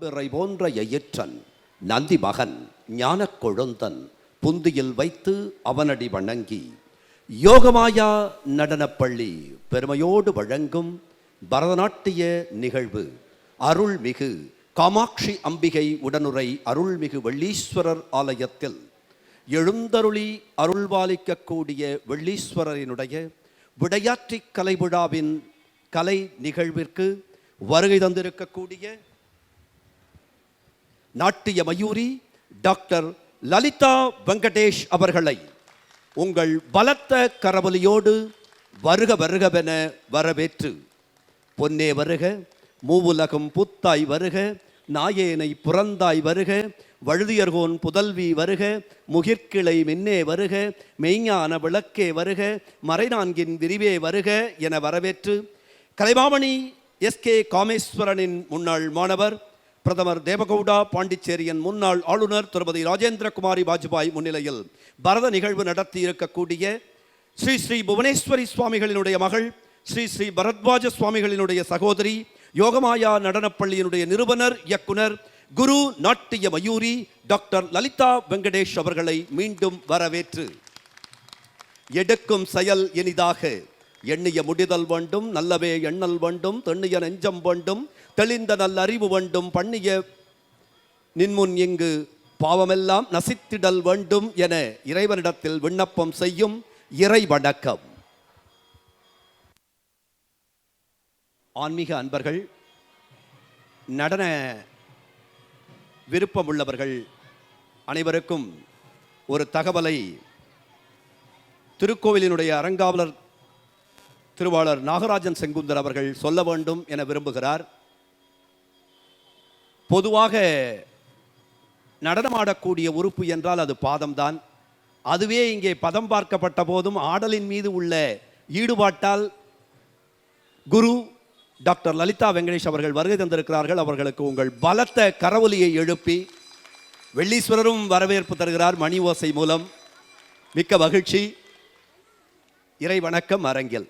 பிறை போன்ற எயிற்றன் நந்தி மகன் ஞானக் கொழுந்தன் புந்தியில் வைத்து அவனடி வணங்கி யோகமாயா நடனப்பள்ளி பெருமையோடு வழங்கும் பரதநாட்டிய நிகழ்வு அருள்மிகு காமாட்சி அம்பிகை உடனுரை அருள்மிகு வெள்ளீஸ்வரர் ஆலயத்தில் எழுந்தருளி அருள்பாலிக்கக்கூடிய வெள்ளீஸ்வரரினுடைய விடையாற்றி கலை விழாவின் கலை நிகழ்விற்கு வருகை தந்திருக்கக்கூடிய நாட்டிய மயூரி டாக்டர் லலிதா வெங்கடேஷ் அவர்களை உங்கள் பலத்த கரவொலியோடு வருக வருகவென வரவேற்று பொன்னே வருக, மூவுலகம் புத்தாய் வருக, நாயேனை புறந்தாய் வருக, வழுதியர்கோன் புதல்வி வருக, முகிற்கிளை மின்னே வருக, மெய்ஞான விளக்கே வருக, மறைநான்கின் விரிவே வருக என வரவேற்று கலைமாமணி எஸ்கே காமேஸ்வரனின் முன்னாள் மாணவர், பிரதமர் தேவகவுடா பாண்டிச்சேரியின் முன்னாள் ஆளுநர் திருமதி ராஜேந்திர குமாரி வாஜ்பாய் முன்னிலையில் பரத நிகழ்வு நடத்தி இருக்கக்கூடிய ஸ்ரீ ஸ்ரீ புவனேஸ்வரி சுவாமிகளினுடைய மகள், ஸ்ரீ ஸ்ரீ பரத்வாஜ சுவாமிகளினுடைய சகோதரி, யோகமாயா நடனப்பள்ளியினுடைய நிறுவனர் இயக்குனர் குரு நாட்டிய மயூரி டாக்டர் லலிதா வெங்கடேஷ் அவர்களை மீண்டும் வரவேற்று எடுக்கும் செயல் இனிதாக, எண்ணிய முடிதல் வேண்டும், நல்லவே எண்ணல் வேண்டும், தெண்ணிய நெஞ்சம் வேண்டும், தெளிந்த நல்ல அறிவு வேண்டும், பண்ணிய நின்முன் இங்கு பாவமெல்லாம் நசித்திடல் வேண்டும் என இறைவனிடத்தில் விண்ணப்பம் செய்யும் இறை வணக்கம். ஆன்மீக அன்பர்கள், நடன விருப்பமுள்ளவர்கள் அனைவருக்கும் ஒரு தகவலை திருக்கோவிலினுடைய அறங்காவலர் திருவாளர் நாகராஜன் செங்குந்தர் அவர்கள் சொல்ல வேண்டும் என விரும்புகிறார். பொதுவாக நடனமாடக்கூடிய உறுப்பு என்றால் அது பாதம்தான். அதுவே இங்கே பதம் பார்க்கப்பட்ட போதும் ஆடலின் மீது உள்ள ஈடுபாட்டால் குரு டாக்டர் லலிதா வெங்கடேஷ் அவர்கள் வருகை தந்திருக்கிறார்கள். அவர்களுக்கு உங்கள் பலத்த கரவொலியை எழுப்பி வெள்ளீஸ்வரரும் வரவேற்பு தருகிறார் மணி ஓசை மூலம். மிக்க மகிழ்ச்சி. இறை வணக்கம் அரங்கில்.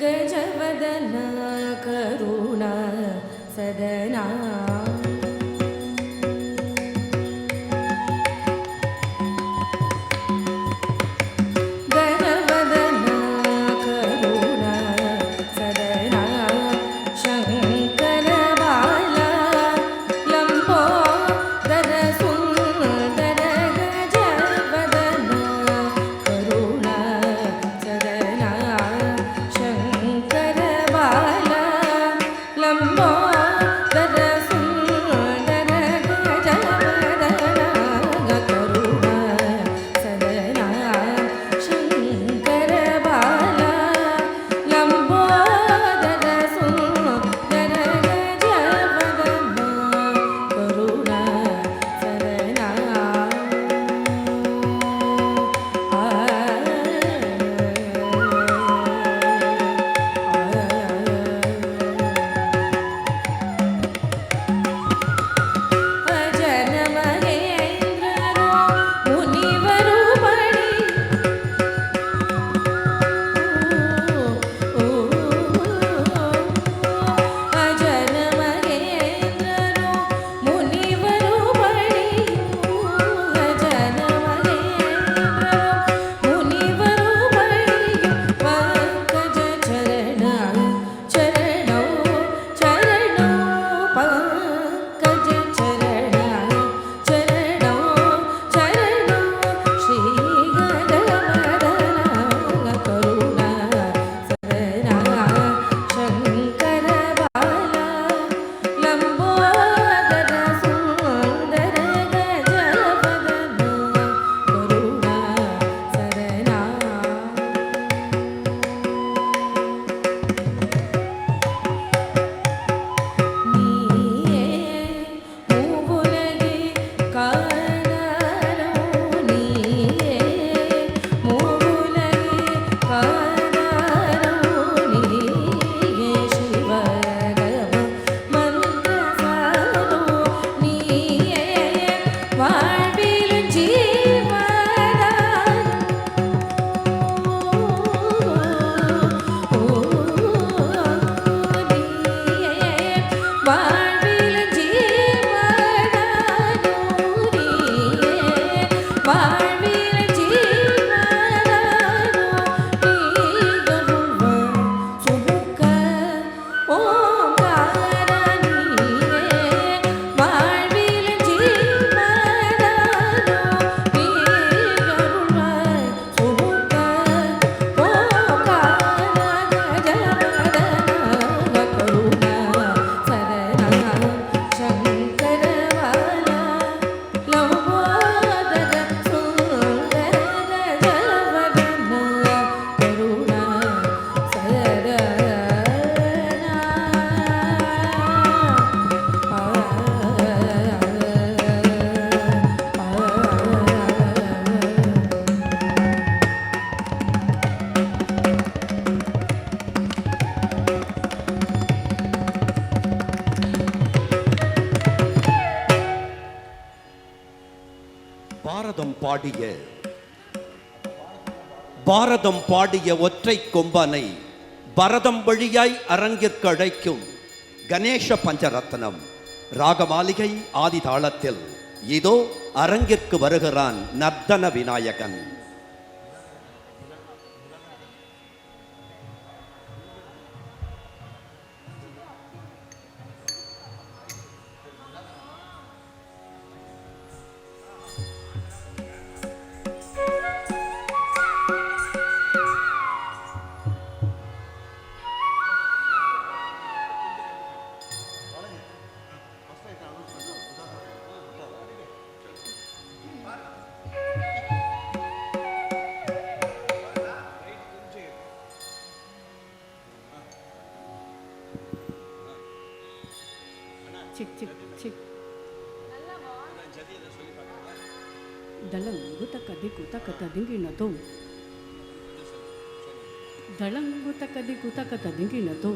गजवदना करुणा सदना Lambo, பாரதம் பாடிய ஒற்றை கொம்பனை பரதம் வழியாய் அரங்கிற்கு அழைக்கும் கணேச பஞ்சரத்னம் ராகமாளிகை ஆதி தாளத்தில் இதோ அரங்கிற்கு வருகிறான் நர்த்தன விநாயகன். ಚಿಕ್ ಚಿಕ್ ಚಿಕ್ ದಳಂಗು ತಕದಿಕು ತಕತದಿಂಗಿನದು ದಳಂಗು ತಕದಿಕು ತಕತದಿಂಗಿನದು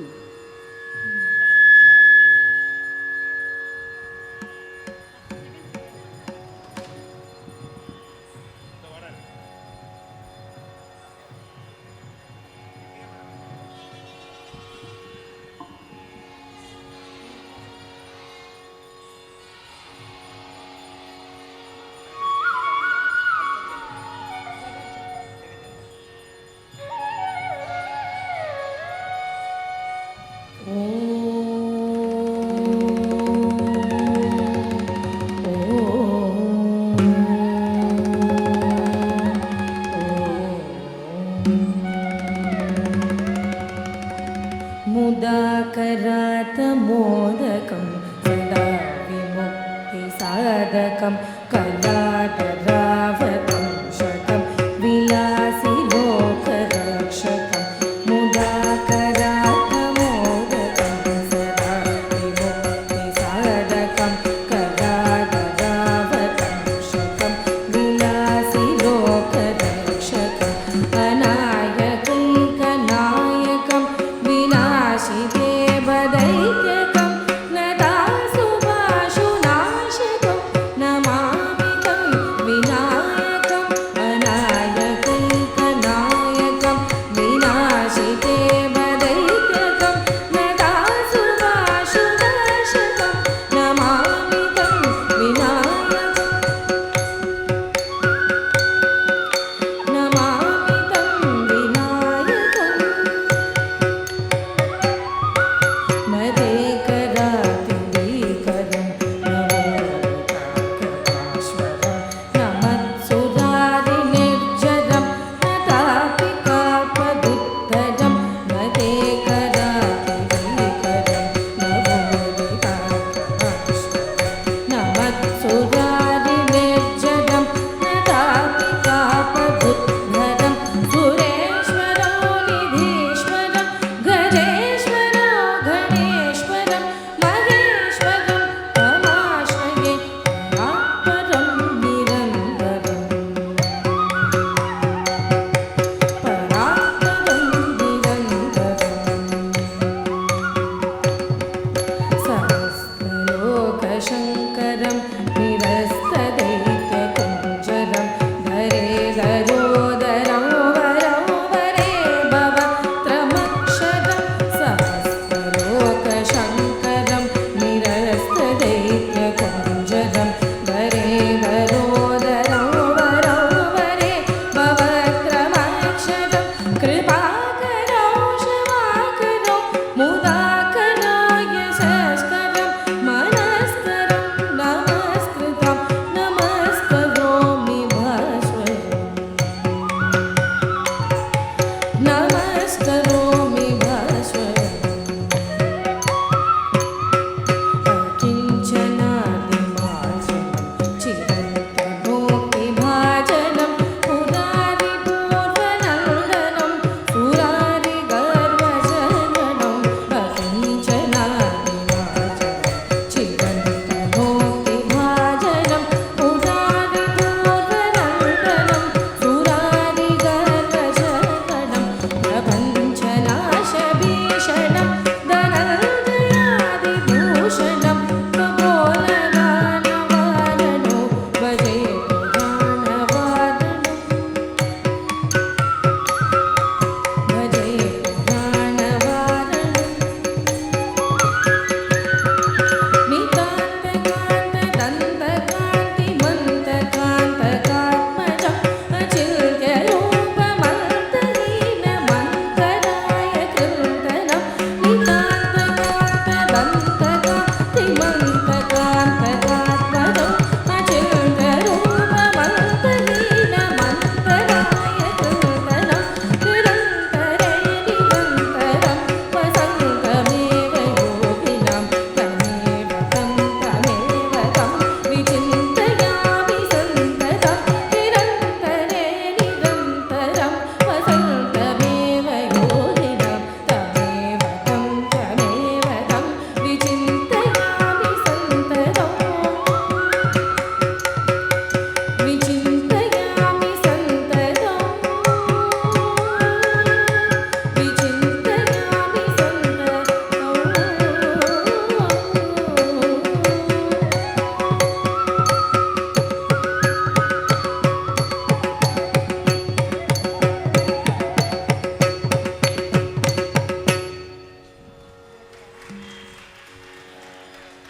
मुदाकरात मोदकं सदा विमुक्तिसाधकं कलाटरावतं शतं विलासि लोकरक्षकं मुदाकरात मोदकं सदा विमुक्तिसाधकं कलाटरावतं शतं विलासि लोकरक्षकम् अनायकैकनायकं विनाशिदेवदैत्यकं नदासुभाषुनाशकं नमामि तं विनायकम् अनायकैकनायकं विनाशिदेवदैत्यकं नदासुभाषुनाशकं नमामि तं विनायकम् नमामि तं विनायकम् मदेकरातिरीकरं नवोत्कराश्वरं नमत्सुरादिनिर्जरं नतापि कापदुत्तरं मदेकरातिरीकरं नवोत्कराश्वरं नमत्सुरादिनिर्जरं नतापि कापदुत्तरं सुरेश्वरो निधीश्वरं गजेश्वरो गणेश्वरं महेश्वरं तमाश्रये परात्परं निरन्तरं परात्परं निरन्तरम् सहस्रलोकशङ्करं निरस्तदैत्यकुञ्जरं धरे धरोदरं वरं वरे भवत्रमक्षरं सहस्रलोकशङ्करं निरस्तदैत्यकुञ्जरं धरे धरोदरं वरं वरे भवत्रमक्षरं कृपाकरौ क्षमाकरौ मुदाकराय शस्करं मनस्करं नमामि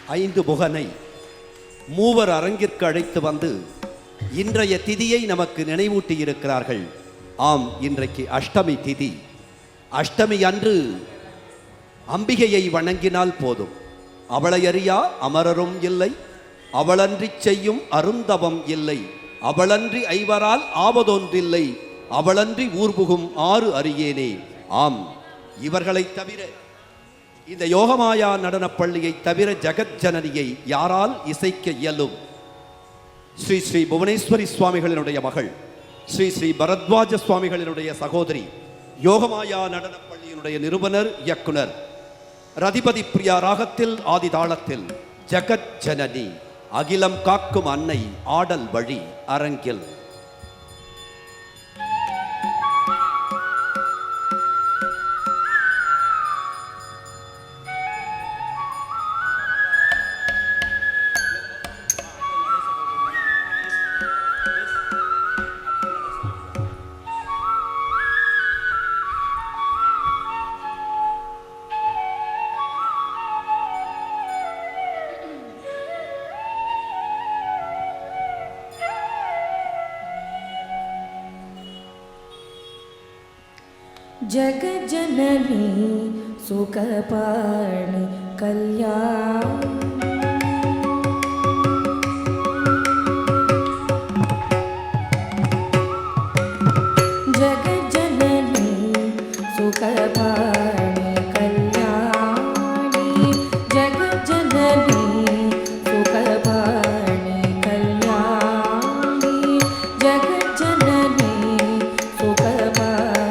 ஐந்து முகனை மூவர் அரங்கிற்கு அழைத்து வந்து இன்றைய திதியை நமக்கு நினைவூட்டி இருக்கிறார்கள். ஆம், இன்றைக்கு அஷ்டமி திதி. அஷ்டமி அன்று அம்பிகையை வணங்கினால் போதும். அவளை அறியா அமரரும் இல்லை, அவளன்றி செய்யும் அருந்தவம் இல்லை, அவளன்றி ஐவரால் ஆவதொன்றில்லை, அவளன்றி ஊர்புகும் ஆறு அறியேனே. ஆம், இவர்களைத் தவிர, இந்த யோகமாயா நடனப் பள்ளியை தவிர ஜெகத் ஜனனியை யாரால் இசைக்க இயலும்? ஸ்ரீ ஸ்ரீ புவனேஸ்வரி சுவாமிகளினுடைய மகள், ஸ்ரீ ஸ்ரீ பரத்வாஜ சுவாமிகளினுடைய சகோதரி, யோகமாயா நடனப் பள்ளியினுடைய நிறுவனர் இயக்குனர், ரதிபதி பிரியா ராகத்தில் ஆதி தாளத்தில் ஜெகத் ஜனனி, அகிலம் காக்கும் அன்னை ஆடல் வழி அரங்கில். जगज्जननी सुखपाणि कल्याणी, जगज्जननी सुखपाणि कल्याणी, जगज्जननी सुखपाणि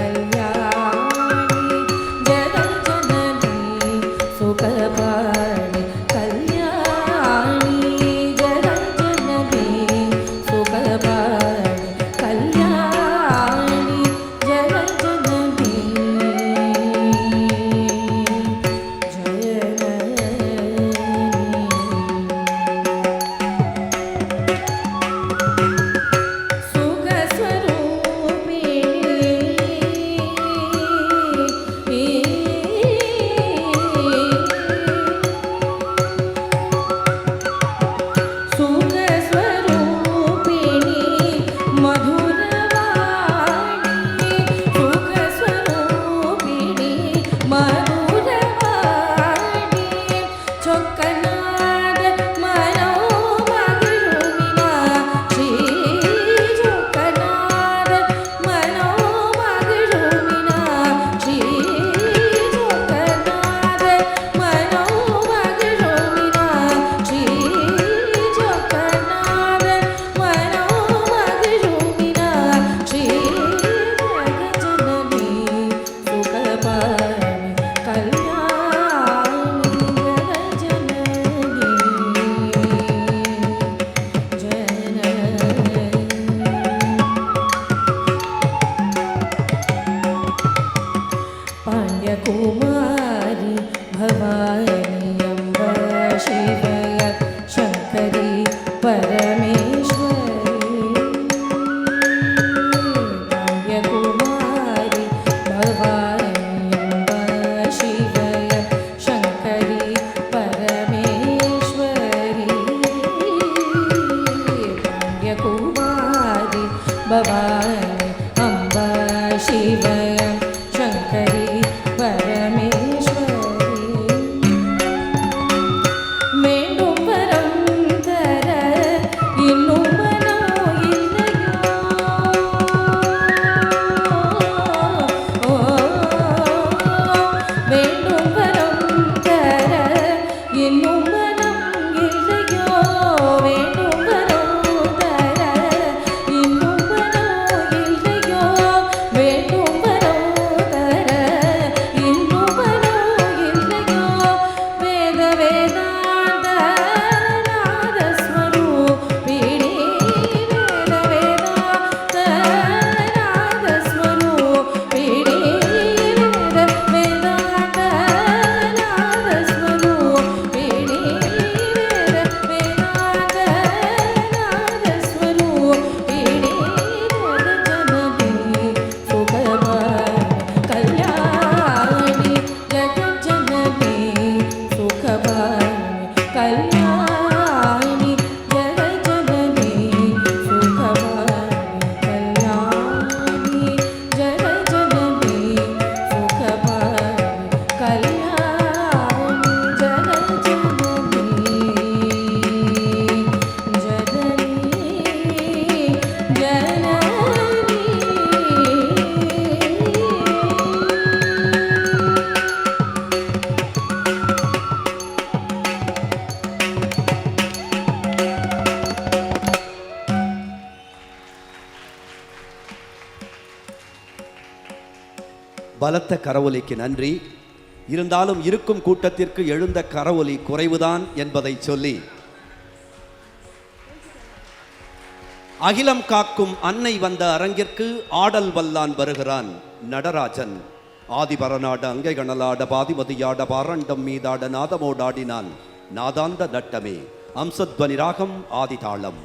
कल्याणी, जगज्जननी सुखपाणि सुखपाणि कल्याणी, जगज्जननी सुखपाणि कल्याणी, जगज्जननी कुमारी भवानी अम्ब शिवय शंकरी परमेश्वरी, कुमारी भवानी अम्ब शिवय शंकरी परमेश्वरी, कुमारी भवानी अम्ब शिवय शंकरी परमेश्वरी, कल्याणि जगज्जननी सुखवाणि कल्याणि जगज्जननी सुखवाणि कल्याणि जगज्जननी பலத்த கரவொலிக்கு நன்றி. இருந்தாலும் இருக்கும் கூட்டத்திற்கு எழுந்த கரவொலி குறைவுதான் என்பதை சொல்லி அகிலம் காக்கும் அன்னை வந்த அரங்கிற்கு ஆடல் வல்லான் வருகிறான் நடராஜன். ஆதிபரநாட அங்கை கணலாட பாதிமதியாட பாரண்டம் மீதாட நாதமோடாடினான் நாதாந்த நட்டமே. அம்சத்வனி ராகம் ஆதிதாளம்.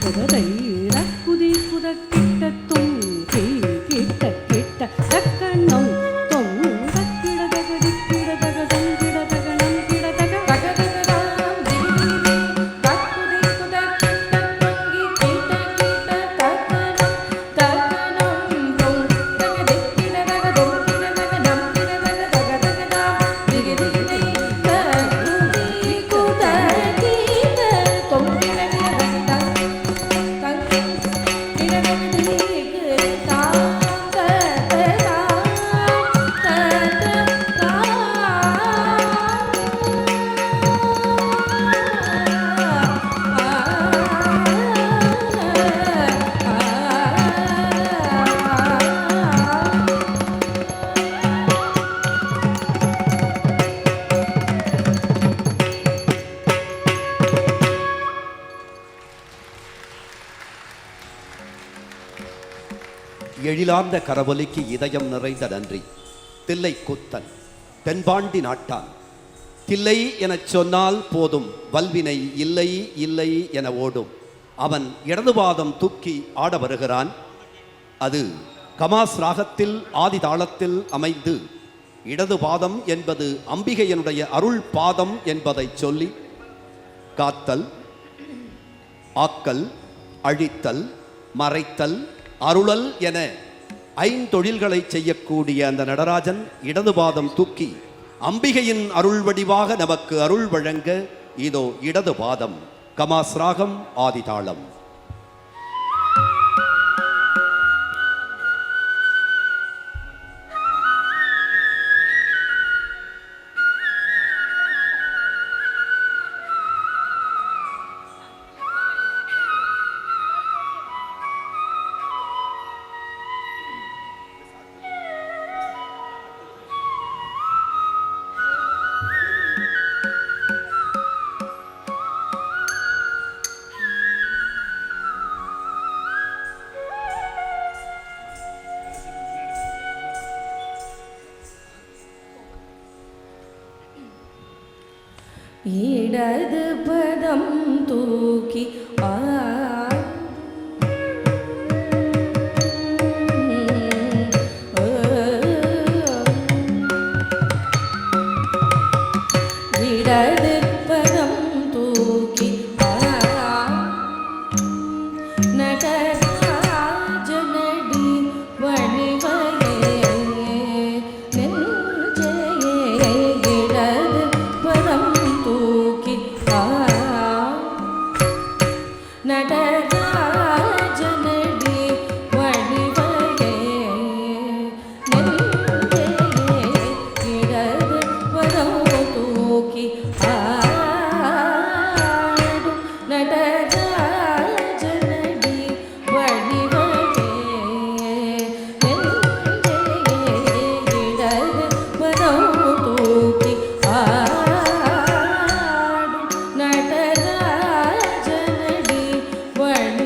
குதி குதக்கிட்டத்தும் கீ கிட்ட கிட்ட தக்கணம் தொம் தக்கிடதகடி கிடதகதம் கிடதகணம் கிடதக தகதகதாம் திரிதிரி தக்குதி குதக்கிட்டங்கி கீட்ட கீட்ட தக்கனம் தக்கனம் தொம் தகதிக்கிடதகதொம் கிடதகனம் கிடதக தகதகதாம் திரிதிரி தக்குதி குதக்கிட்ட தொம் கிடதகதம் எழிலார்ந்த கரவொலிக்கு இதயம் நிறைந்த நன்றி. தில்லை கூத்தன் தென்பாண்டி நாட்டான். தில்லை எனச் சொன்னால் போதும், வல்வினை இல்லை இல்லை என ஓடும். அவன் இடதுபாதம் தூக்கி ஆட வருகிறான். அது கமாஸ் ராகத்தில் ஆதி தாளத்தில் அமைந்து, இடது பாதம் என்பது அம்பிகையனுடைய அருள் பாதம் என்பதை சொல்லி, காத்தல், ஆக்கல், அழித்தல், மறைத்தல், அருளல் என ஐந்தொழில்களை செய்யக்கூடிய அந்த நடராஜன் இடது பாதம் தூக்கி அம்பிகையின் அருள் வடிவாக நமக்கு அருள் வழங்க இதோ இடது பாதம். கமாஸ் ராகம் ஆதி தாளம். இடது பதம் தூக்கி இடது பதம் தூக்கி நடராஜனடி வணிவையே நெஞ்சையே இடது பதம் தூக்கி நடராஜனடி வணிவையே நெஞ்சையே இடது பதம் தூக்கி ஆடும் நடராஜனடி வணிவையே நெஞ்சையே இடது பதம் தூக்கி ஆடும் நடராஜனடி வணிவையே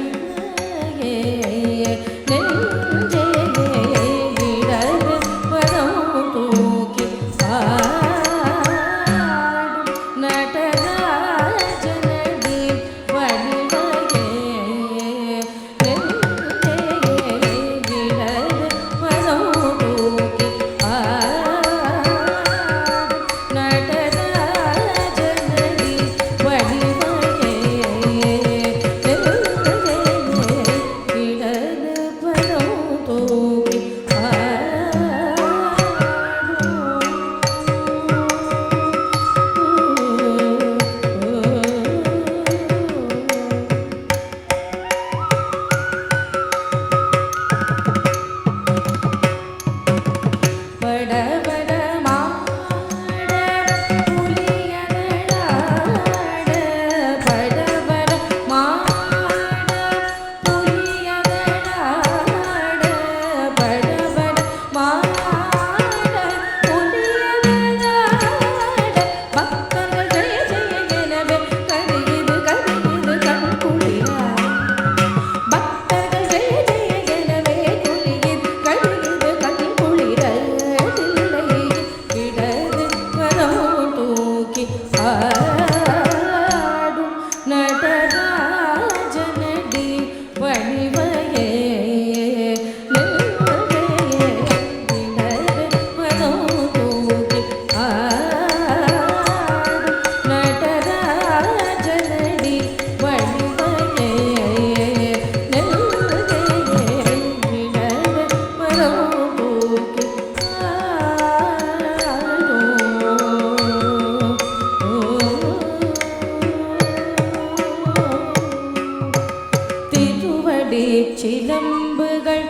திருவடி சிலம்புகள்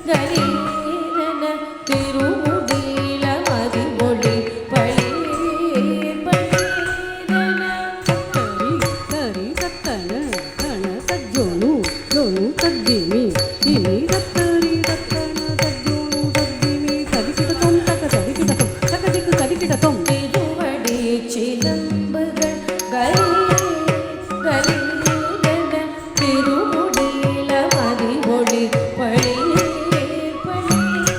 கரீரன திருமுடியில மதிமொழி பளீர் பளீரன தரி தரி தத்தன தன தஜ்ஜோனு ஜோனு தத்திமி திமி தத்தரி தத்தன தஜ்ஜோனு தத்திமி ததிகிடதொம் தக ததிகிடதொம் தகதிக்கு ததிகிடதொம் திருவடி சிலம்புகள் கரீரன திருமுடியில மதிமொழி பளீர் பளீர்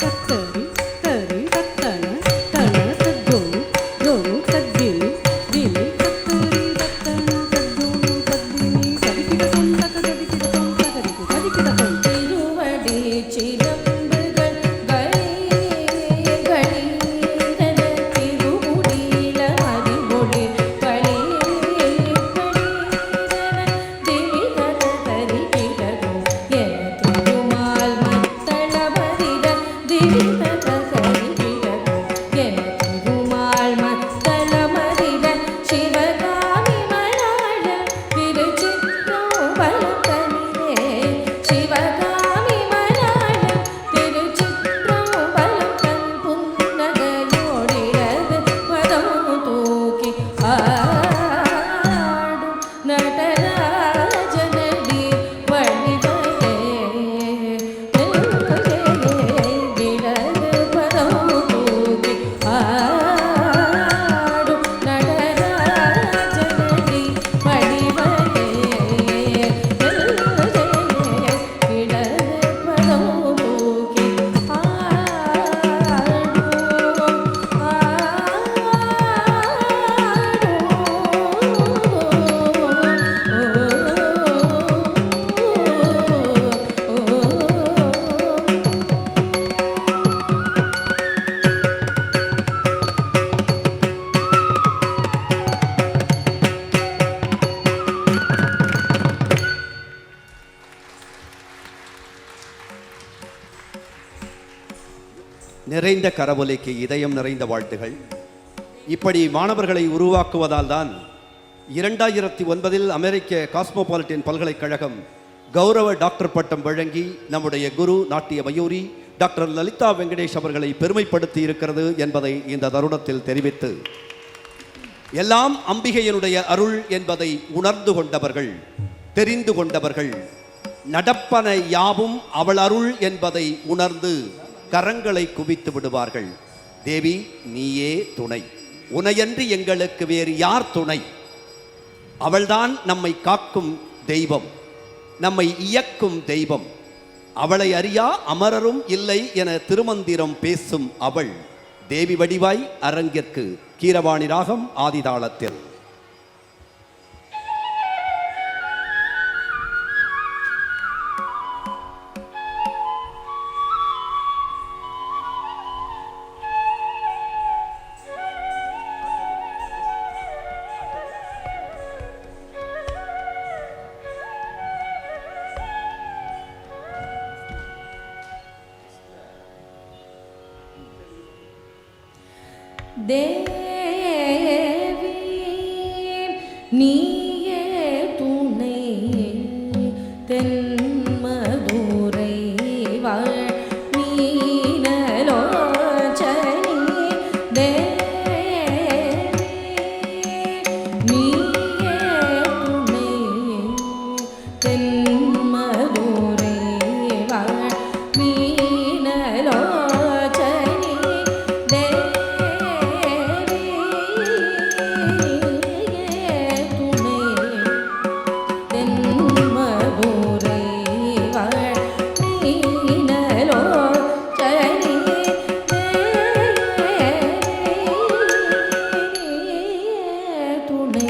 தத்தரி தரி தத்தன தன தஜ்ஜோனு ஜோனு தத்திமி திமி தத்தரி தத்தன தஜ்ஜோனு தத்திமி ததிகிடதொம் தக ததிகிடதொம் தகதிக்கு ததிகிடதொம் திருவடி சிலம்புகள் கரீரன திருமுடியில மதிமொழி பளீர் பளீரன திமிதத தரிகிடதும் என திருமால் மத்தள மதிர திமிதத தரிகிடதும் என திருமால் மத்தள மதிர சிவகாமி மணாள திருச்சிற்றம்பலம் தனிலே சிவகாமி மணாள திருச்சிற்றம்பலம் தன் புன்னகையோடிரது பதம் தூக்கி ஆடும் நடராஜனடி வழிவரே இடது பதம் தூக்கி ஆடும் நடராஜனடி வழிவரே இடது பதம் தூக்கி நிறைந்த கரவொலிக்கு இதயம் நிறைந்த வாழ்த்துகள். இப்படி மாணவர்களை உருவாக்குவதால் தான் 2009 அமெரிக்க காஸ்மோபாலிட்டன் பல்கலைக்கழகம் கௌரவ டாக்டர் பட்டம் வழங்கி நம்முடைய குரு நாட்டிய மயூரி டாக்டர் லலிதா வெங்கடேஷ் அவர்களை பெருமைப்படுத்தி இருக்கிறது என்பதை இந்த தருணத்தில் தெரிவித்து, எல்லாம் அம்பிகையினுடைய அருள் என்பதை உணர்ந்து கொண்டவர்கள், தெரிந்து கொண்டவர்கள், நடப்பன யாவும் அவள் அருள் என்பதை உணர்ந்து கரங்களை குவித்து விடுவார்கள். தேவி நீயே துணை, உனையன்றி எங்களுக்கு வேறு யார் துணை? அவள்தான் நம்மை காக்கும் தெய்வம், நம்மை இயக்கும் தெய்வம். அவளை அறியா அமரரும் இல்லை என திருமந்திரம் பேசும் அவள் தேவி வடிவாய் அரங்கிற்கு கீரவாணி ராகம் ஆதிதாளத்தில். தேவி நீயே துணை தென்மதுரை வாழ் மீனலோச்சனி தேவி நீயே துணை தென்மதுரை வாழ் மீனலோச்சனி துணை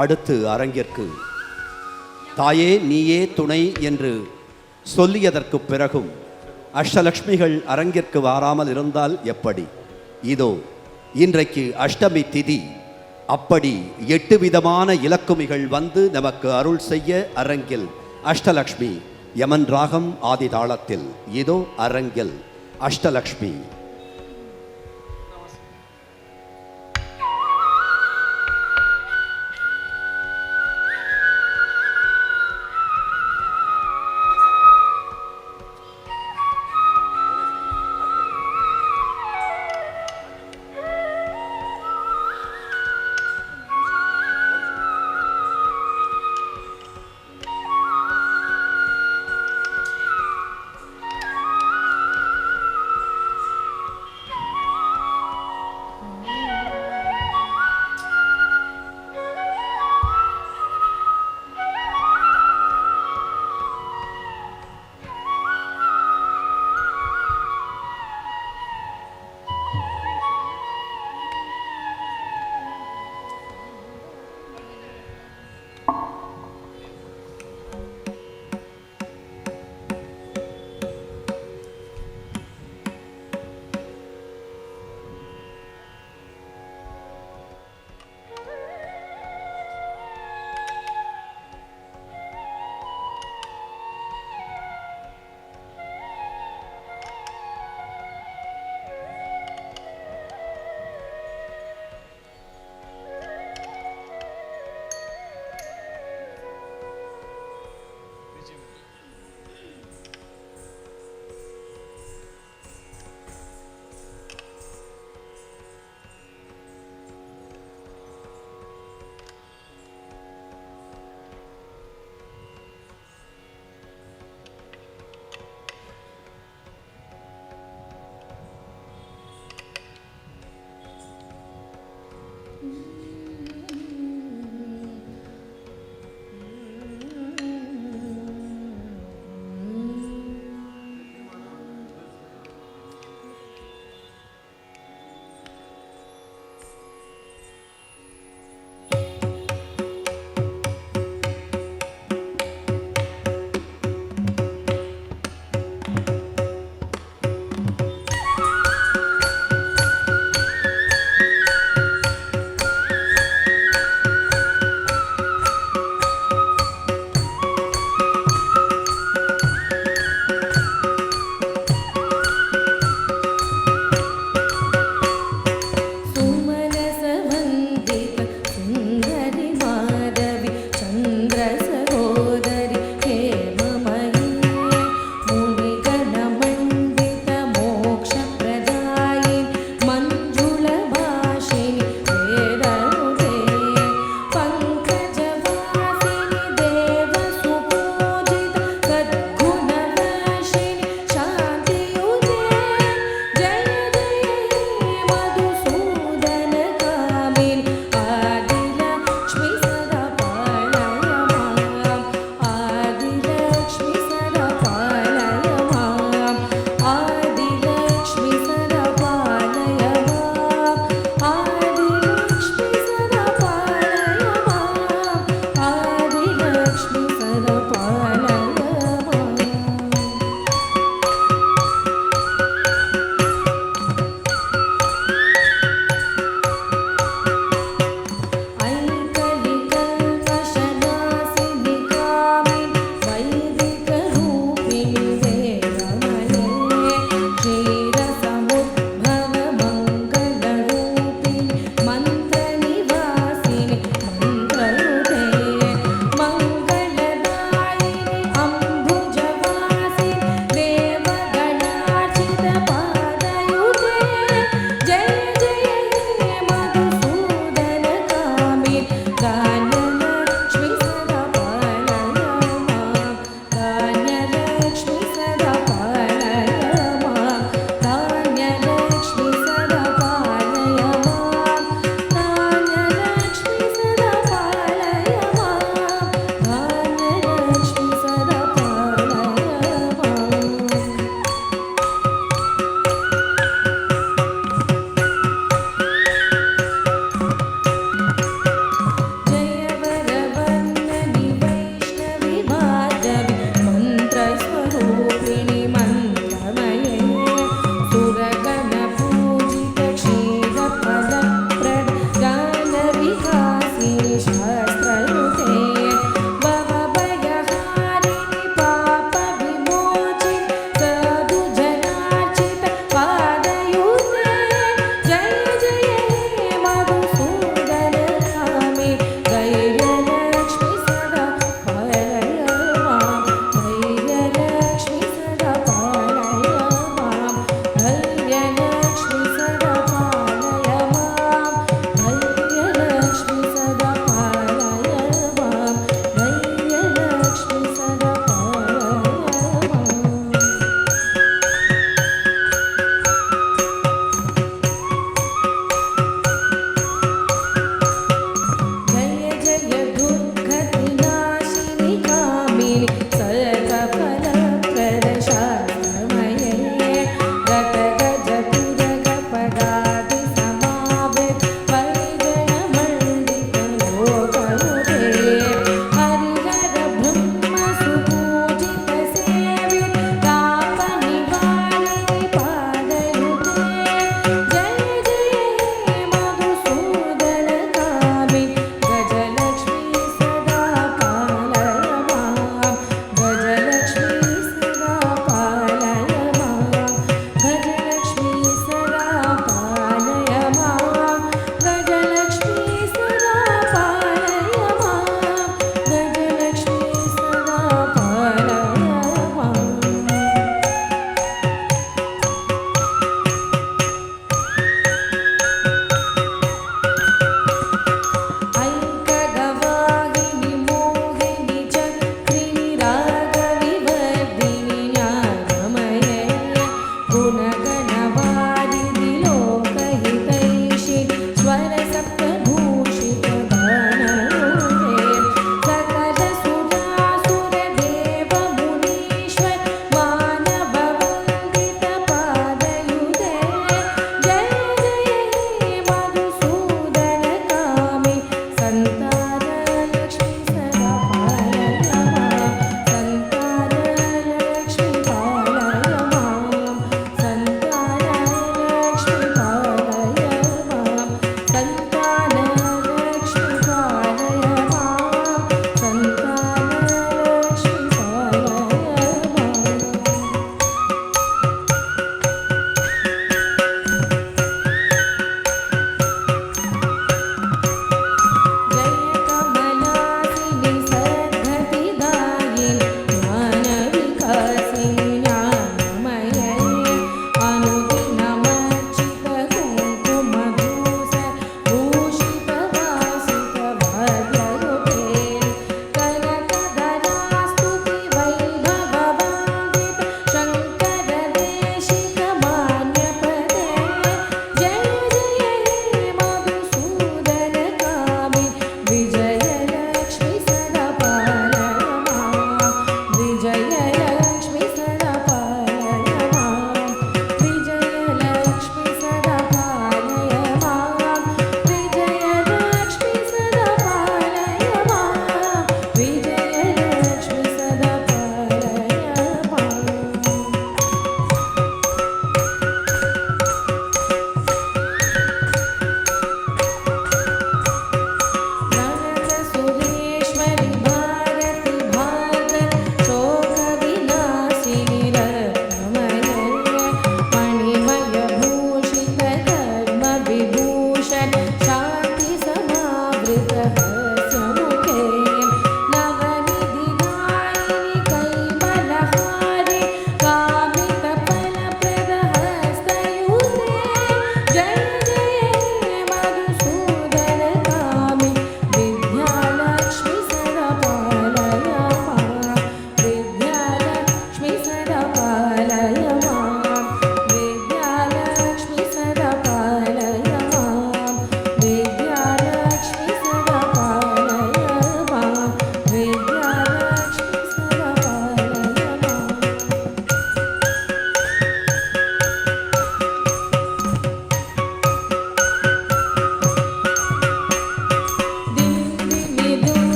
அடுத்து அரங்கிற்கு தாயே நீயே துணை என்று சொல்லியதற்கு பிறகும் அஷ்டலக்ஷ்மிகள் அரங்கிற்கு வாராமல் இருந்தால் எப்படி? இதோ இன்றைக்கு அஷ்டமி திதி. அப்படி 8 விதமான இலக்குமிகள் வந்து நமக்கு அருள் செய்ய அரங்கில் அஷ்டலக்ஷ்மி யமன் ராகம் ஆதி தாளத்தில் இதோ அரங்கில் அஷ்டலக்ஷ்மி.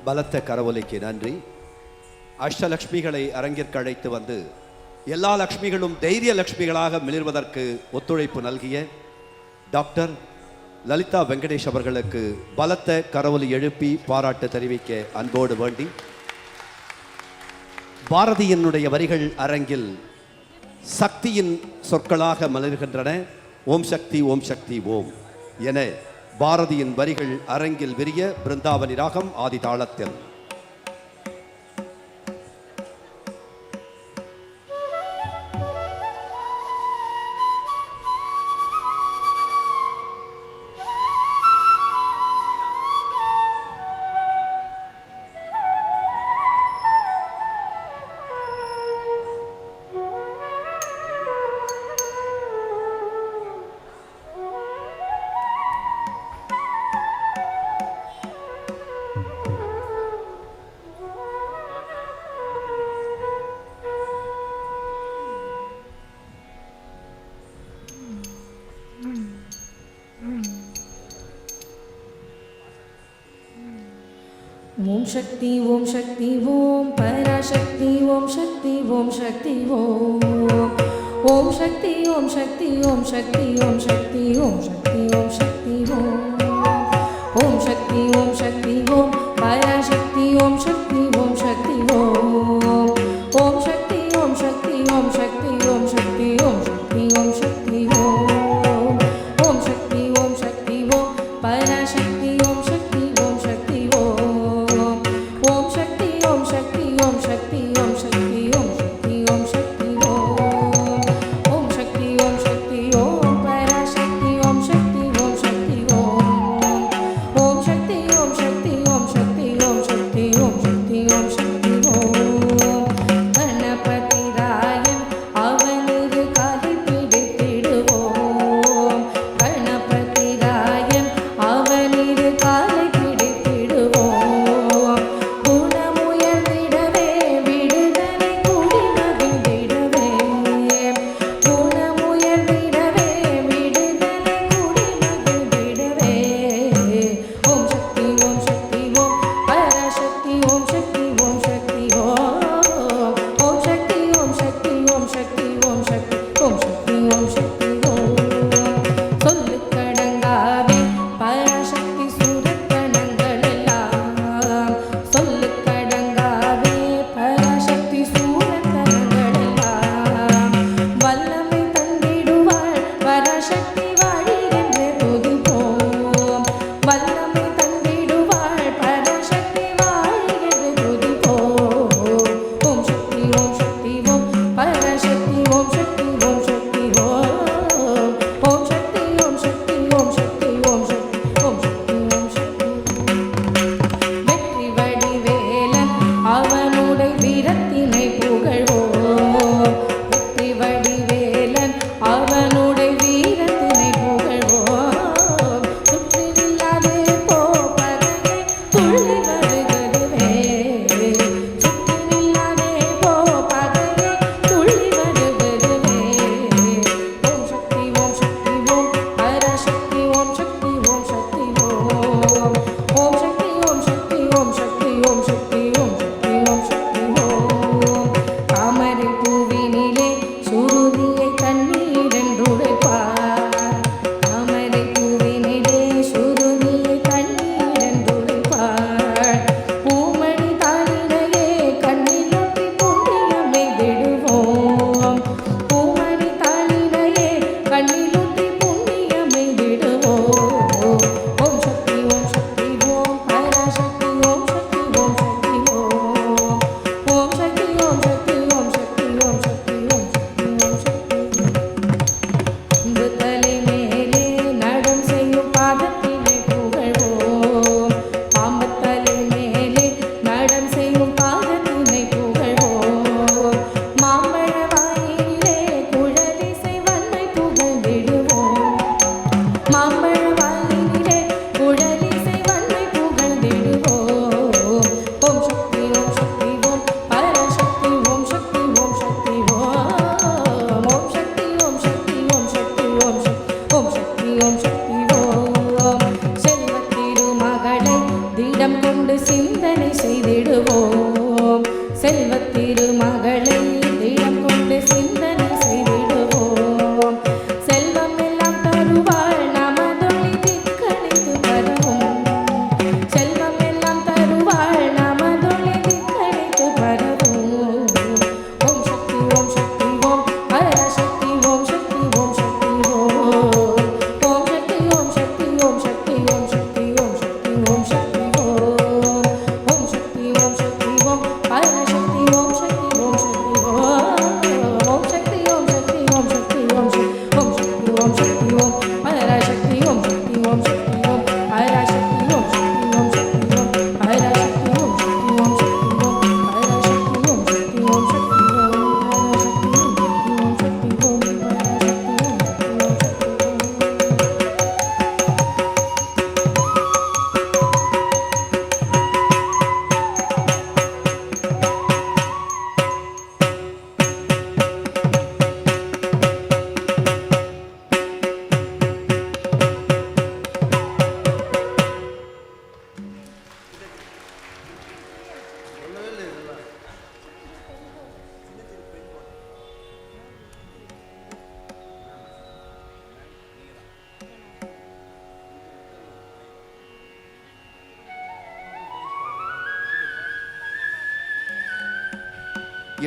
பலத்த கரவொலிக்கு நன்றி. அஷ்டலக்ஷ்மிகளை அரங்கிற்கு அழைத்து வந்து எல்லா லக்ஷ்மிகளும் தைரிய லக்ஷ்மிகளாக மிளிர்வதற்கு ஒத்துழைப்பு நல்கிய டாக்டர் லலிதா வெங்கடேஷ் அவர்களுக்கு பலத்த கரவொலி எழுப்பி பாராட்டு தெரிவிக்க அன்போடு வேண்டி, பாரதியினுடைய வரிகள் அரங்கில் சக்தியின் சொற்களாக மலர்கின்றன. ஓம் சக்தி ஓம் சக்தி ஓம் என பாரதியின் வரிகள் அரங்கில் விரிய பிருந்தாவனி ராகம் ஆதி தாளத்தில். ஓம் சக்தி ஓம் சக்தி ஓம் பராசக்தி ஓம் சக்தி ஓம் சக்தி ஓம் ஓம் சக்தி ஓம் சக்தி ஓம் சக்தி ஓம் சக்தி ஓம் சக்தி ஓம் சக்தி ஓம் ஓம் சக்தி ஓம் சக்தி ஓம் பராசக்தி ஓம் சக்தி ஓம் சக்தி ஓம் ஓம் சக்தி ஓம் சக்தி ஓம் சக்தி ஓம் சக்தி ஓம் சக்தி ஓம் சக்தி ஓம் ஓம் சக்தி ஓம் சக்தி ஓம் பராசக்தி ஓம் சக்தி ஓம் சக்தி ஓம் ஓம் சக்தி ஓம் சக்தி ஓம் சக்தி ஓம் சக்தி ஓம் சக்தி ஓம் சக்தி ஓம் ஓம் சக்தி ஓம் சக்தி ஓம் பராசக்தி ஓம் சக்தி ஓம் சக்தி ஓம் ஓம் சக்தி ஓம் சக்தி ஓம் சக்தி ஓம் சக்தி ஓம் சக்தி ஓம் சக்தி ஓம் கணபதி ராயன் அவனது காலை பிடித்திடுவோம் கணபதி ராயன் அவனது காலை பிடித்திடுவோம் குணமுயர்ந்திடவே விடுதலை கூடி மகிழ்ந்திடவே குணமுயர்ந்திடவே விடுதலை கூடி மகிழ்ந்திடவே ஓம் சக்தி ஓம் சக்தி ஓம் பராசக்தி ஓம் சக்தி ஓம் சக்தி ஓம் ஓம் சக்தி ஓம் சக்தி ஓம் சக்தி ஓம் சக்தி ஓம் சக்தி ஓம் சக்தி ஓம் சொல்லுக்கடங்காதே பராசக்தி சூரக்கணங்கள் எல்லாம் சொல்லுக்கடங்காதே பராசக்தி சூரக்கணங்கள் எல்லாம் வல்லமை தந்திடுவாள் பராசக்தி வாழி என்று துதிப்போம் வல்லமை தந்திடுவாள் பராசக்தி வாழி என்று துதிப்போம் ஓம் சக்தி ஓம் சக்தி ஓம் பராசக்தி ஓம் சக்தி ஓம் சக்தி ஓம் ஓம் சக்தி ஓம் சக்தி ஓம் சக்தி ஓம் சக்தி ஓம் சக்தி ஓம் சக்தி வெற்றி வடிவேலன் அவனுடைய வீரத்தினை புகழ்வோம் வெற்றி வடிவேலன் அவனுடைய வீரத்தினை புகழ்வோம் சுற்றி நில்லாதே போ பகையே துள்ளி வருகவே சுற்றி நில்லாதே போ பகையே துள்ளி வருகவே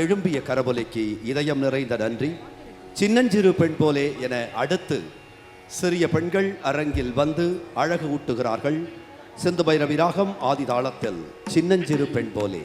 எழும்பிய கரவொலிக்கு இதயம் நிறைந்த நன்றி. சின்னஞ்சிறு பெண் போலே என அடுத்து சிறிய பெண்கள் அரங்கில் வந்து அழகு ஊட்டுகிறார்கள். சிந்து பைரவி ராகம் ஆதி தாளத்தில் சின்னஞ்சிறு பெண் போலே.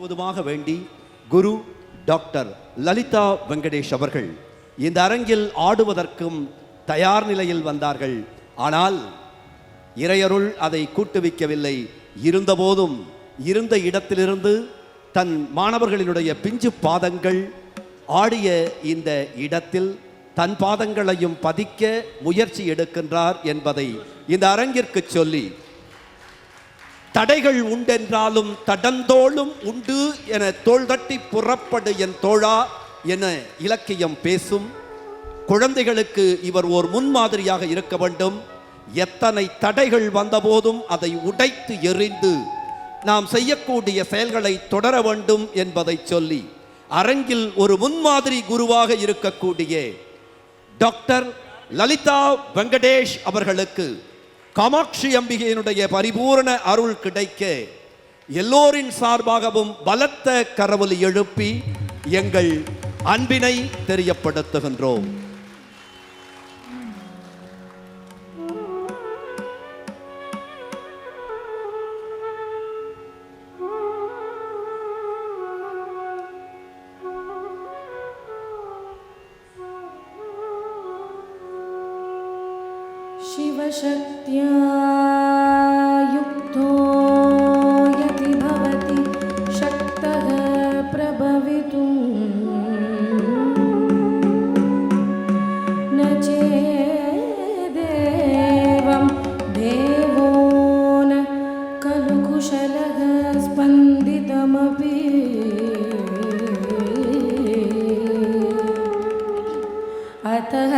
முழுவதுமாக வேண்டி குரு டாக்டர் லலிதா வெங்கடேஷ் அவர்கள் இந்த அரங்கில் ஆடுவதற்கும் தயார் நிலையில் வந்தார்கள். ஆனால் இறையருள் அதை கூட்டுவிக்கவில்லை. இருந்தபோதும் இருந்த இடத்திலிருந்து தன் மாணவர்களினுடைய பிஞ்சு பாதங்கள் ஆடிய இந்த இடத்தில் தன் பாதங்களையும் பதிக்க முயற்சி எடுக்கின்றார் என்பதை இந்த அரங்கிற்கு சொல்லி, தடைகள் உண்டென்றாலும் தடந்தோளும் உண்டு என தோள் தட்டி புறப்படு என் தோழா என இலக்கியம் பேசும். குழந்தைகளுக்கு இவர் ஓர் முன்மாதிரியாக இருக்க வேண்டும். எத்தனை தடைகள் வந்தபோதும் அதை உடைத்து எறிந்து நாம் செய்யக்கூடிய செயல்களை தொடர வேண்டும் என்பதை சொல்லி அரங்கில் ஒரு முன்மாதிரி குருவாக இருக்கக்கூடிய டாக்டர் லலிதா வெங்கடேஷ் அவர்களுக்கு காமாட்சி அம்பிகையினுடைய பரிபூரண அருள் கிடைக்க எல்லோரின் சார்பாகவும் பலத்த கரவொலி எழுப்பி எங்கள் அன்பினை தெரியப்படுத்துகின்றோம். शिवशक्त्या युक्तो यदि भवति शक्तः प्रभवितुं न चेदेवं देवो न खलु कुशलः स्पन्दितमपि अतः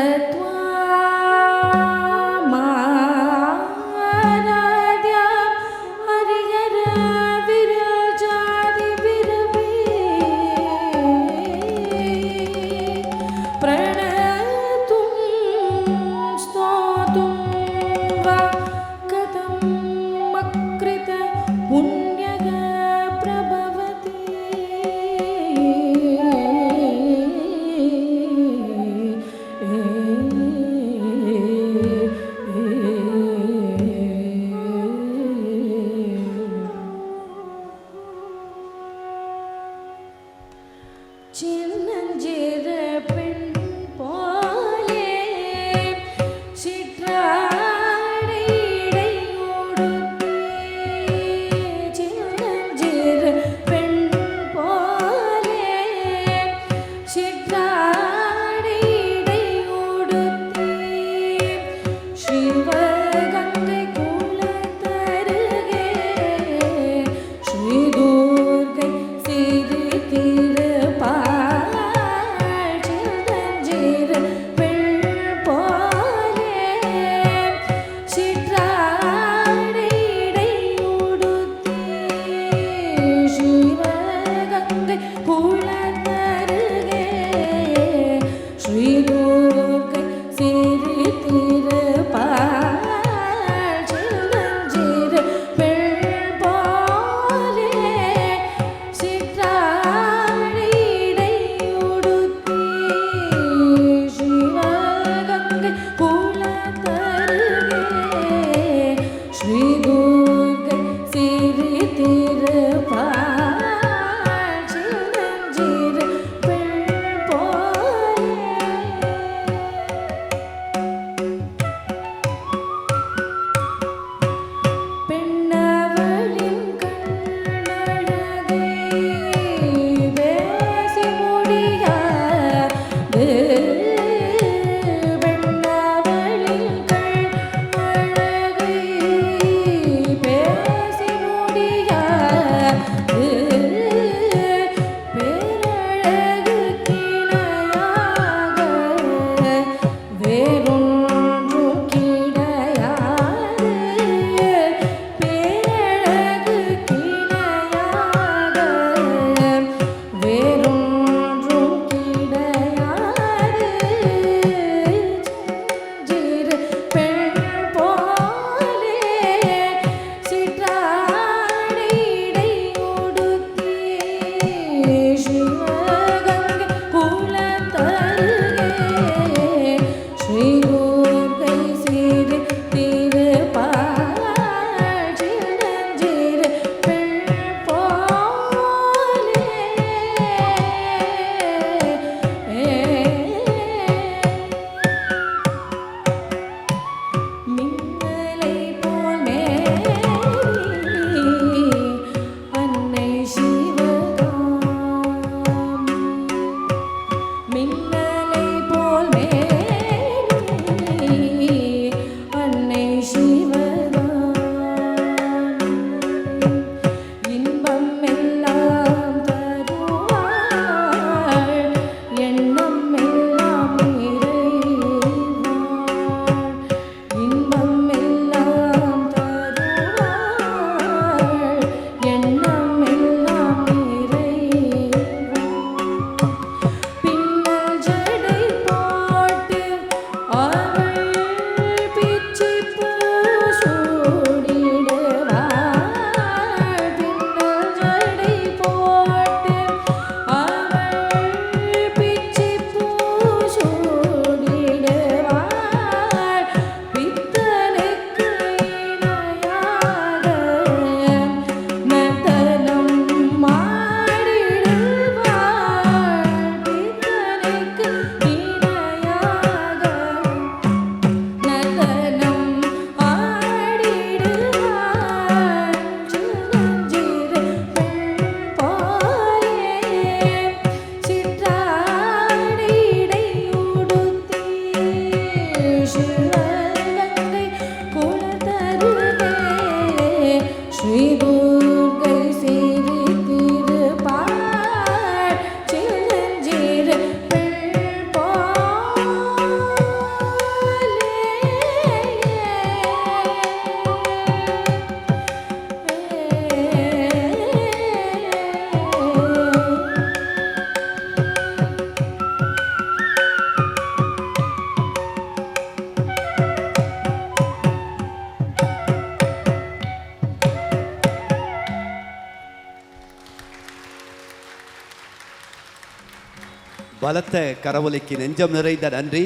பலத்த கரவொலிக்கு நெஞ்சம் நிறைந்த நன்றி.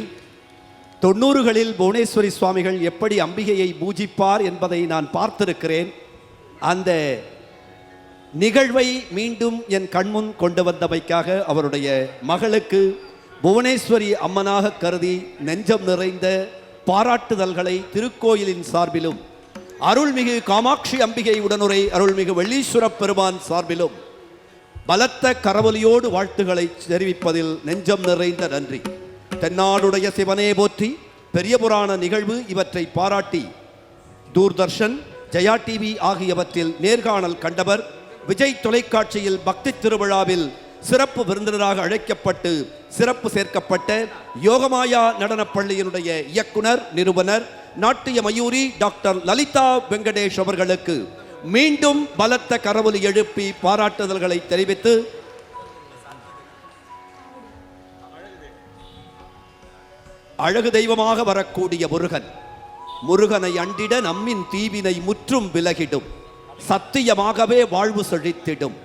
90களில் புவனேஸ்வரி சுவாமிகள் எப்படி அம்பிகையை பூஜிப்பார் என்பதை நான் பார்த்திருக்கிறேன். அந்த நிகழ்வை மீண்டும் என் கண்முன் கொண்டு வந்தமைக்காக அவருடைய மகளுக்கு புவனேஸ்வரி அம்மனாக கருதி நெஞ்சம் நிறைந்த பாராட்டுதல்களை திருக்கோயிலின் சார்பிலும் அருள்மிகு காமாட்சி அம்பிகை உடனுரை அருள்மிகு வெள்ளீஸ்வர பெருமான் சார்பிலும் பலத்த கரவொலியோடு வாழ்த்துக்களை தெரிவிப்பதில் நெஞ்சம் நிறைந்த நன்றி. தென்னாடுடைய சிவனே போற்றி, பெரிய புராண நிகழ்வு இவற்றை பாராட்டி தூர்தர்ஷன், ஜெயா டிவி ஆகியவற்றில் நேர்காணல் கண்டவர், விஜய் தொலைக்காட்சியில் பக்தி திருவிழாவில் சிறப்பு விருந்தினராக அழைக்கப்பட்டு சிறப்பு சேர்க்கப்பட்ட யோகமாயா நடனப் பள்ளியினுடைய இயக்குனர் நிறுவனர் நாட்டிய மயூரி டாக்டர் லலிதா வெங்கடேஷ் அவர்களுக்கு மீண்டும் பலத்த கரவொலி எழுப்பி பாராட்டுதல்களை தெரிவித்து அழகு தெய்வமாக வரக்கூடிய முருகனை அண்டிட நம்மின் தீவினை முற்றும் விலகிடும், சத்தியமாகவே வாழ்வு செழித்திடும்,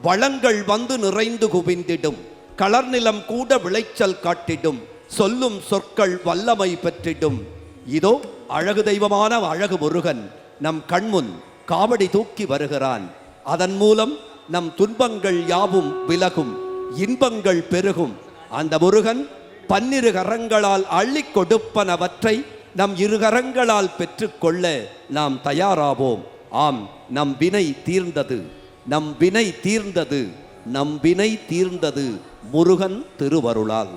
வளங்கள் வந்து நிறைந்து குவிந்திடும், களர்நிலம் கூட விளைச்சல் காட்டிடும், சொல்லும் சொற்கள் வல்லமை பெற்றிடும். இதோ அழகு தெய்வமான அழகு முருகன் நம் கண்முன் காவடி தூக்கி வருகிறான். அதன் மூலம் நம் துன்பங்கள் யாவும் விலகும், இன்பங்கள் பெருகும். அந்த முருகன் 12 கரங்களால் அள்ளி கொடுப்பனவற்றை நம் 2 கரங்களால் பெற்றுக்கொள்ள நாம் தயாராவோம். ஆம், நம் வினை தீர்ந்தது, நம் வினை தீர்ந்தது, நம் வினை தீர்ந்தது முருகன் திருவருளால்.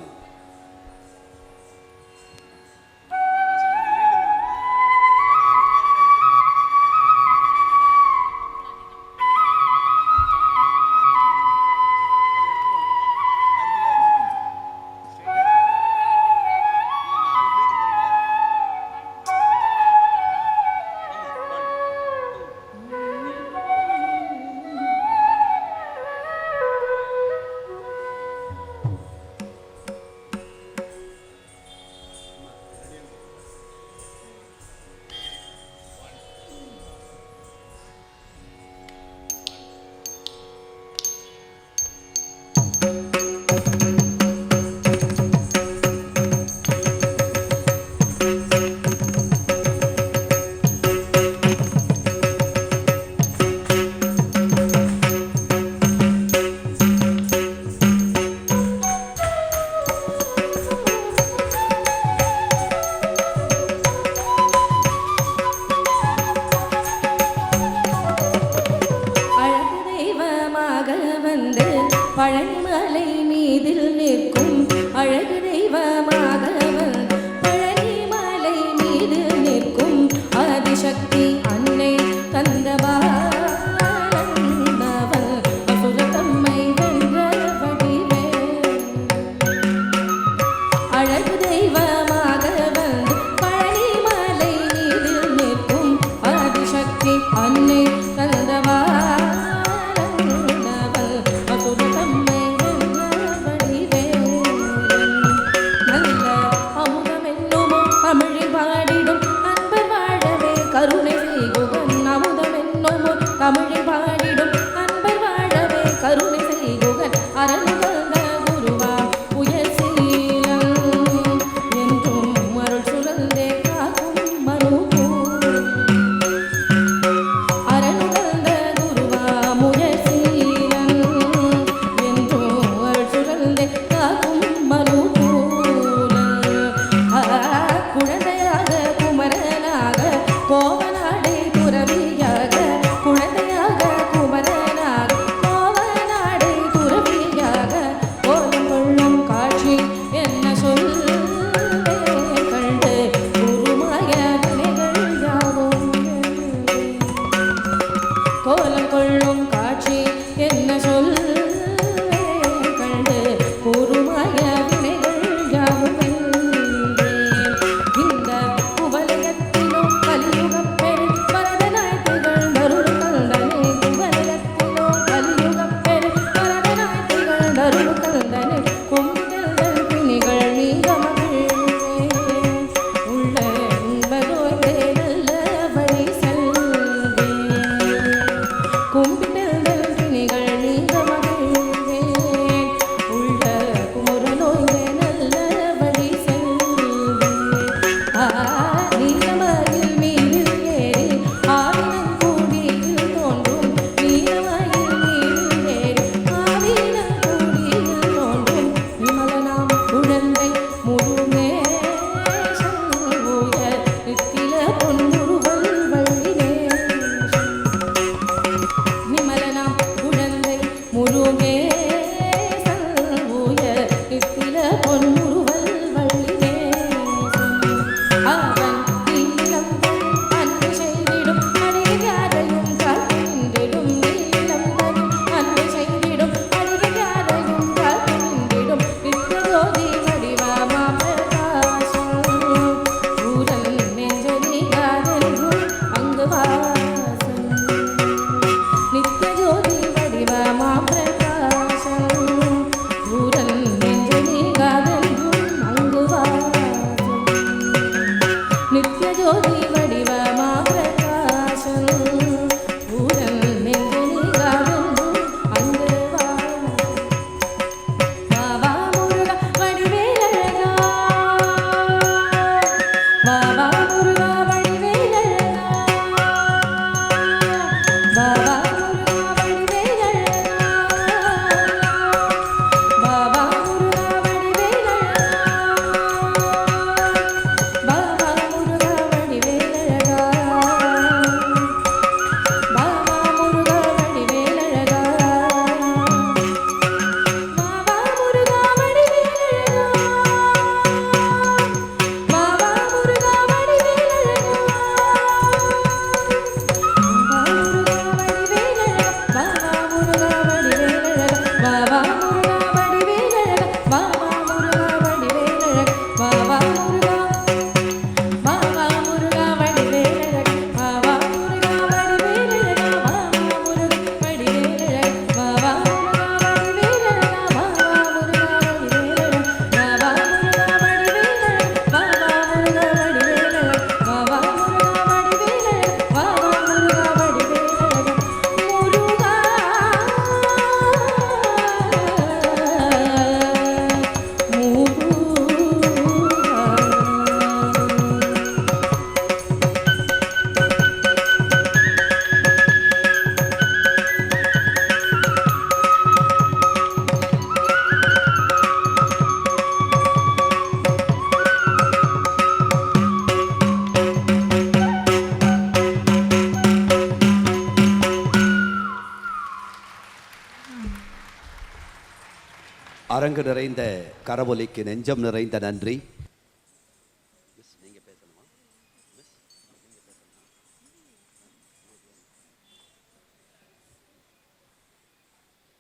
அரங்கு நிறைந்த கரவொலிக்கு நெஞ்சம் நிறைந்த நன்றி.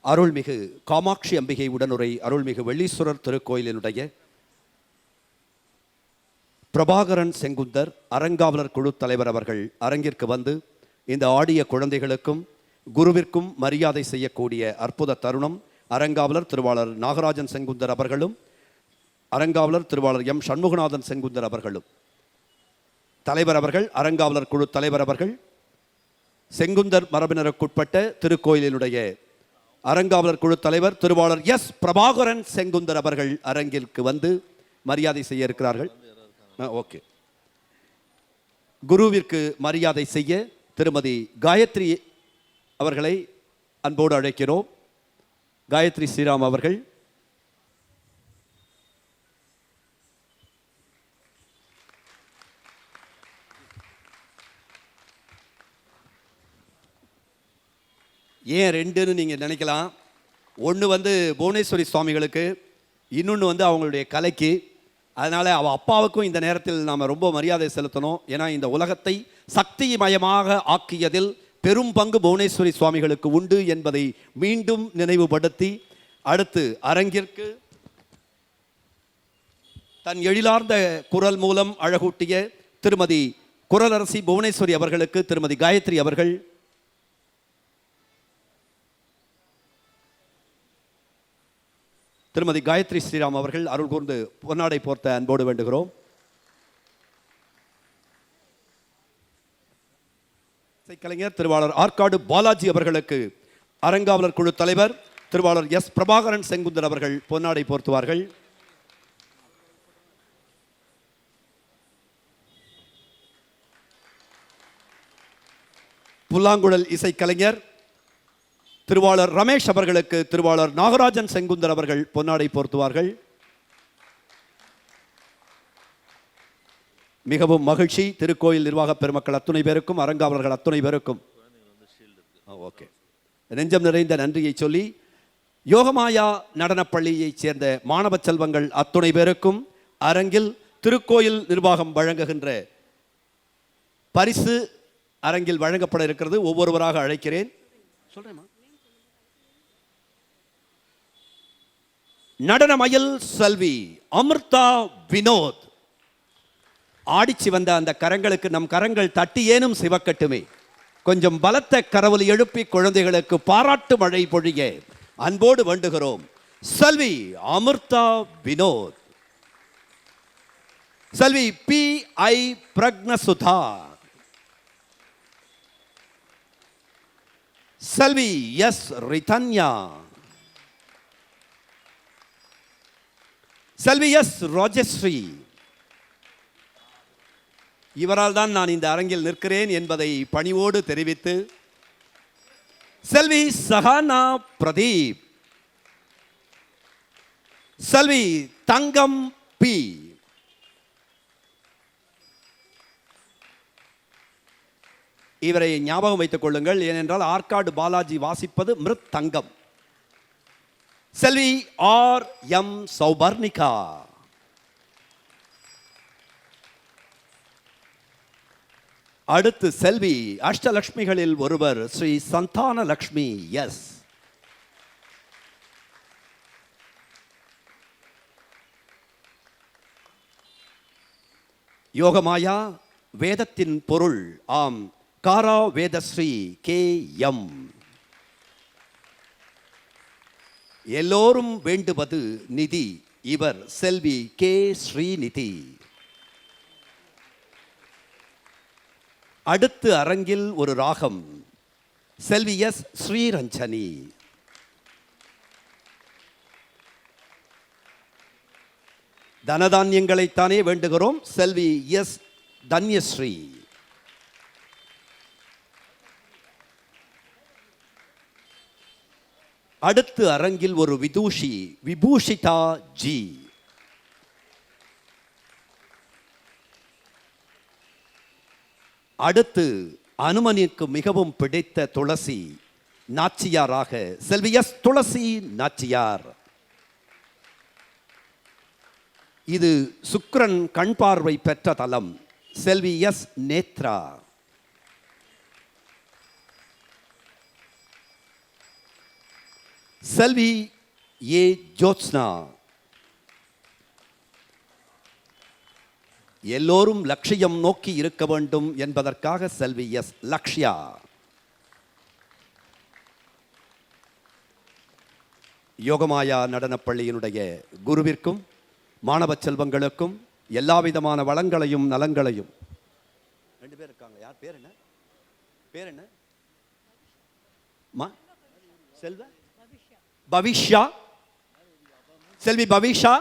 அருள்மிகு காமாட்சி அம்பிகை உடனுரை அருள்மிகு வெள்ளீஸ்வரர் திருக்கோயிலினுடைய பிரபாகரன் செங்குந்தர் அரங்காவலர் குழு தலைவர் அவர்கள் அரங்கிற்கு வந்து இந்த ஆடிய குழந்தைகளுக்கும் குருவிற்கும் மரியாதை செய்யக்கூடிய அற்புத தருணம். அரங்காவலர் திருவாளர் நாகராஜன் செங்குந்தர் அவர்களும் அரங்காவலர் திருவாளர் எம் சண்முகநாதன் செங்குந்தர் அவர்களும் தலைவர் அவர்கள், அரங்காவலர் குழு தலைவர் அவர்கள், செங்குந்தர் மரபினருக்குட்பட்ட திருக்கோயிலினுடைய அரங்காவலர் குழு தலைவர் திருவாளர் எஸ் பிரபாகரன் செங்குந்தர் அவர்கள் அரங்கிற்கு வந்து மரியாதை செய்ய இருக்கிறார்கள். ஓகே. குருவிற்கு மரியாதை செய்ய திருமதி காயத்ரி அவர்களை அன்போடு அழைக்கிறோம். காயத்ரி ஸ்ரீராம் அவர்கள். ஏன் ரெண்டுன்னு நீங்கள் நினைக்கலாம். ஒன்று வந்து புவனேஸ்வரி சுவாமிகளுக்கு, இன்னொன்று வந்து அவங்களுடைய கலைக்கு. அதனால் அவள் அப்பாவுக்கும் இந்த நேரத்தில் நாம் ரொம்ப மரியாதை செலுத்தணும். ஏன்னா இந்த உலகத்தை சக்திமயமாக ஆக்கியதில் பெரும் பங்கு புவனேஸ்வரி சுவாமிகளுக்கு உண்டு என்பதை மீண்டும் நினைவுபடுத்தி அடுத்து அரங்கிற்கு தன் எழிலார்ந்த குரல் மூலம் அழகூட்டிய திருமதி குரலரசி புவனேஸ்வரி அவர்களுக்கு திருமதி காயத்ரி அவர்கள் திருமதி காயத்ரி ஸ்ரீராம் அவர்கள் அருள் கூர்ந்து பொன்னாடை போர்த்த அன்போடு வேண்டுகிறோம். இசைக்கலைஞர் திருவாளர் ஆற்காடு பாலாஜி அவர்களுக்கு அரங்காவலர் குழு தலைவர் திருவாளர் எஸ் பிரபாகரன் செங்குந்தர் அவர்கள் பொன்னாடை போர்த்துவார்கள். புல்லாங்குழல் இசைக்கலைஞர் திருவாளர் ரமேஷ் அவர்களுக்கு திருவாளர் நாகராஜன் செங்குந்தர் அவர்கள் பொன்னாடை போர்த்துவார்கள். மிகவும் மகிழ்ச்சி. திருக்கோயில் நிர்வாக பெருமக்கள் அத்துணை பேருக்கும், அரங்காவலர்கள் அத்துணை பேருக்கும் ஓகே நெஞ்சம் நிறைந்த நன்றியை சொல்லி, யோகமாயா நடனப்பள்ளியைச் சேர்ந்த மாணவ செல்வங்கள் அத்துணை பேருக்கும் அரங்கில் திருக்கோயில் நிர்வாகம் வழங்குகின்ற பரிசு அரங்கில் வழங்கப்பட இருக்கிறது. ஒவ்வொருவராக அழைக்கிறேன். சொல்றேன். நடனமயில் செல்வி அமிர்தா வினோத். ஆடிச்சு வந்த அந்த கரங்களுக்கு நம் கரங்கள் தட்டி ஏனும் சிவக்கட்டுமே. கொஞ்சம் பலத்த கரவொலி எழுப்பி குழந்தைகளுக்கு பாராட்டு மழை பொழிய அன்போடு வேண்டுகிறோம். செல்வி அமிர்தா வினோத். செல்வி பி ஐ பிரக்னசுதா. செல்வி எஸ் ரிதன்யா. செல்வி எஸ் ராஜஸ்ரீ. இவரால் தான் நான் இந்த அரங்கில் நிற்கிறேன் என்பதை பணிவோடு தெரிவித்து, செல்வி சஹானா பிரதீப். செல்வி தங்கம் பி. இவரை ஞாபகம் வைத்துக் கொள்ளுங்கள், ஏனென்றால் ஆற்காடு பாலாஜி வாசிப்பது மிருத் தங்கம். செல்வி ஆர் எம் சௌபர்ணிகா. அடுத்து செல்வி அஷ்டலட்சுமிகளில் ஒருவர் ஸ்ரீ சந்தான லட்சுமி எஸ். யோகமாயா வேதத்தின் பொருள் ஆம் காரா வேதஸ்ரீ கே எம். எல்லோரும் வேண்டுவது நிதி. இவர் செல்வி கே ஸ்ரீநிதி. அடுத்து அரங்கில் ஒரு ராகம் செல்வி எஸ் ஸ்ரீரஞ்சனி. தனதானியங்களைத்தானே வேண்டுகிறோம். செல்வி எஸ் தன்யஸ்ரீ. அடுத்து அரங்கில் ஒரு விதூஷி விபூஷிதா ஜி. அடுத்து அனுமனுக்கு மிகவும் பிடித்த துளசி நாச்சியாராக செல்வி எஸ் துளசி நாச்சியார். இது சுக்கிரன் கண் பார்வை பெற்ற தலம். செல்வி எஸ் நேத்ரா. செல்வி ஏ ஜோத்ஸ்னா. எல்லோரும் லட்சியம் நோக்கி இருக்க வேண்டும் என்பதற்காக செல்வி எஸ் லக்ஷ்யா. யோகமாயா நடனப்பள்ளியினுடைய குருவிற்கும் மாணவ செல்வங்களுக்கும் எல்லாவிதமான வளங்களையும் நலங்களையும். 2 பேர் இருக்காங்க. யார் பேர் என்ன? பேர் என்ன? செல்வ பவிஷ்யா. செல்வி பவிஷா.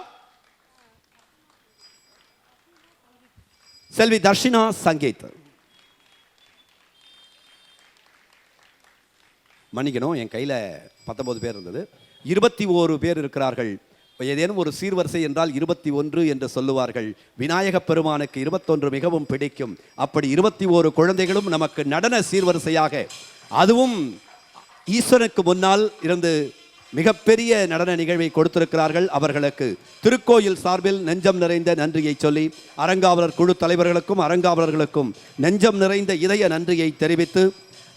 செல்வி தர்ஷினா சங்கீத். மன்னிக்கணும், என் கையில் 19 பேர் இருந்தது. 21 பேர் இருக்கிறார்கள். ஏதேனும் ஒரு சீர்வரிசை என்றால் 21 என்று சொல்லுவார்கள். விநாயகப் பெருமானுக்கு 21 மிகவும் பிடிக்கும். அப்படி 21 குழந்தைகளும் நமக்கு நடன சீர்வரிசையாக, அதுவும் ஈஸ்வரனுக்கு முன்னால் இருந்து மிகப்பெரிய நடன நிகழ்வை கொடுத்திருக்கிறார்கள். அவர்களுக்கு திருக்கோயில் சார்பில் நெஞ்சம் நிறைந்த நன்றியை சொல்லி, அரங்காவலர் குழு தலைவர்களுக்கும் அரங்காவலர்களுக்கும் நெஞ்சம் நிறைந்த இதய நன்றியை தெரிவித்து,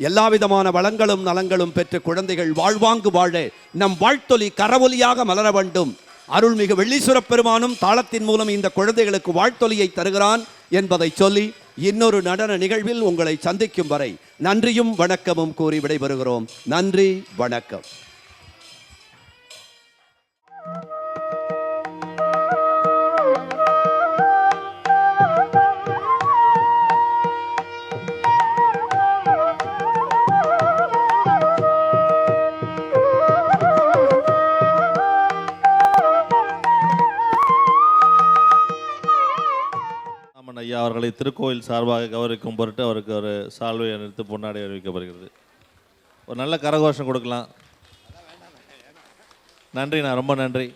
எல்லாவிதமான வளங்களும் நலங்களும் பெற்று குழந்தைகள் வாழ்வாங்கு வாழ நம் வாழ்த்தொலி கரவொலியாக மலர வேண்டும். அருள்மிகு வெள்ளீஸ்வரப் பெருமானும் தாளத்தின் மூலம் இந்த குழந்தைகளுக்கு வாழ்த்தொலியை தருகிறான் என்பதை சொல்லி, இன்னொரு நடன நிகழ்வில் உங்களை சந்திக்கும் வரை நன்றியும் வணக்கமும் கூறி விடைபெறுகிறோம். நன்றி, வணக்கம். ஐயா அவர்களை திருக்கோயில் சார்பாக கௌரவிக்கும் பொருட்டு அவருக்கு ஒரு சால்வை அணிவித்து பொன்னாடை அறிவிக்கப்படுகிறது. ஒரு நல்ல கரகோஷம் கொடுக்கலாம். நன்றிண்ணா, ரொம்ப நன்றி.